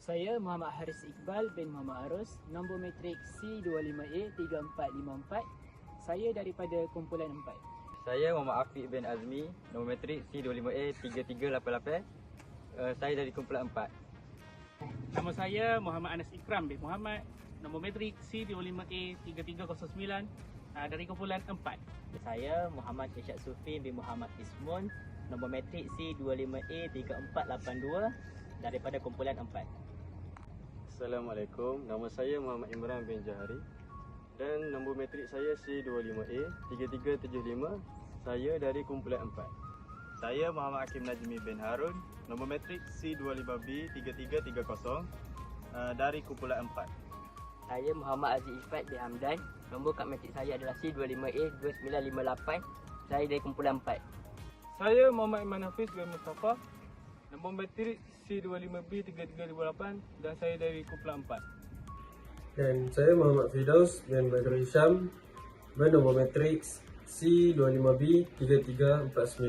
Saya Muhammad Haris Iqbal bin Muhammad Arus, nombor matrik C25A3454. Saya daripada kumpulan 4. Saya Muhammad Afiq bin Azmi, nombor matrik C25A3388. Saya dari kumpulan 4. Nama saya Muhammad Anas Ikram bin Muhammad, nombor matrik C25A3309 dari kumpulan 4. Saya Muhammad Irsyad Sufi bin Muhammad Ismun, nombor matrik C25A3482 daripada kumpulan 4. Assalamualaikum, nama saya Muhammad Imran bin Jahari dan nombor matrik saya C25A3375. Saya dari kumpulan 4. Saya Muhammad Hakim Najmi bin Harun, nombor matrik C25B3330 dari kumpulan 4. Saya Muhammad Aziz Ifat bin Hamdan, nombor kad matrik saya adalah C25A2958. Saya dari kumpulan 4. Saya Muhammad Iman Hafiz bin Mustafa, nombor matrik C25B3328 dan saya dari kumpulan 4. Dan saya Muhammad Firdaus bin Badrul Hisham, nombor matrik C25B3349.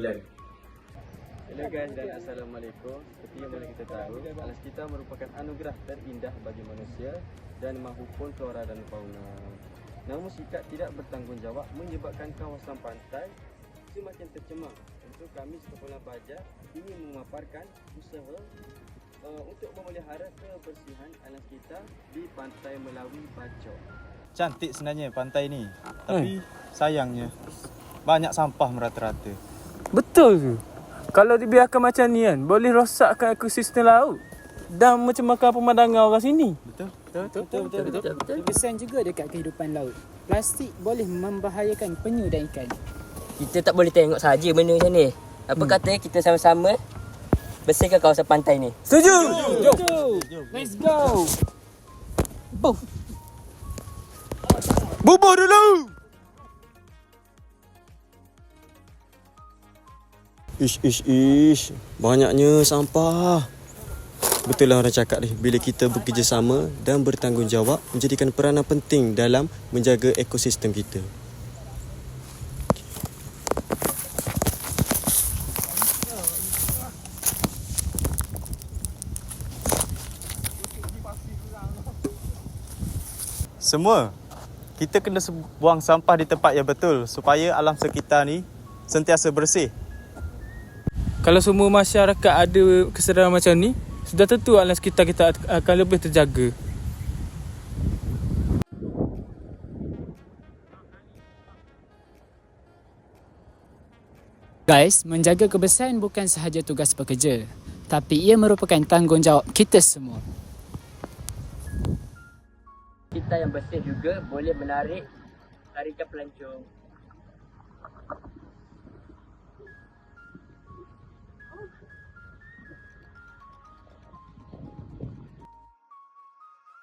Hello guys dan Assalamualaikum. Seperti yang mana kita tahu, alam sekitar merupakan anugerah terindah bagi manusia dan makhluk flora dan fauna. Namun sikap tidak bertanggungjawab menyebabkan kawasan pantai semakin tercemar. Untuk kami sekumpulan pelajar ingin memaparkan usaha untuk memelihara kebersihan alam sekitar di Pantai Melawi Bacok. Cantik sebenarnya pantai ni, tapi sayangnya banyak sampah merata-rata. Betul ke? Kalau dibiarkan macam ni kan, boleh rosakkan ekosistem laut dan mencemahkan pemandangan orang sini. Betul. Berkesan juga dekat kehidupan laut. Plastik boleh membahayakan penyu dan ikan. Kita tak boleh tengok saja benda macam ni. Apa katanya kita sama-sama bersihkan kawasan pantai ni. Setuju? Let's go! Bubuh dulu! Ish, banyaknya sampah. Betul lah orang cakap ni, bila kita bekerjasama dan bertanggungjawab menjadikan peranan penting dalam menjaga ekosistem kita. Semua kita kena buang sampah di tempat yang betul supaya alam sekitar ni sentiasa bersih. Kalau semua masyarakat ada kesedaran macam ni, sudah tentu alam sekitar kita akan lebih terjaga. Guys, menjaga kebersihan bukan sahaja tugas pekerja, tapi ia merupakan tanggungjawab kita semua. Kita yang bersih juga boleh menarik tarikan pelancong.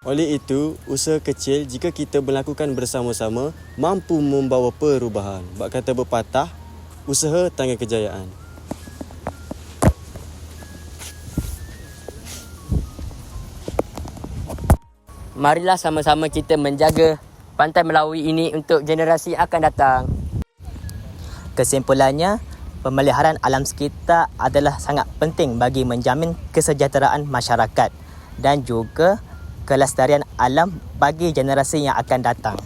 Oleh itu, usaha kecil jika kita melakukan bersama-sama mampu membawa perubahan. Bak kata berpatah, usaha tangga kejayaan. Marilah sama-sama kita menjaga Pantai Melawi ini untuk generasi akan datang. Kesimpulannya, pemeliharaan alam sekitar adalah sangat penting bagi menjamin kesejahteraan masyarakat dan juga kelestarian alam bagi generasi yang akan datang.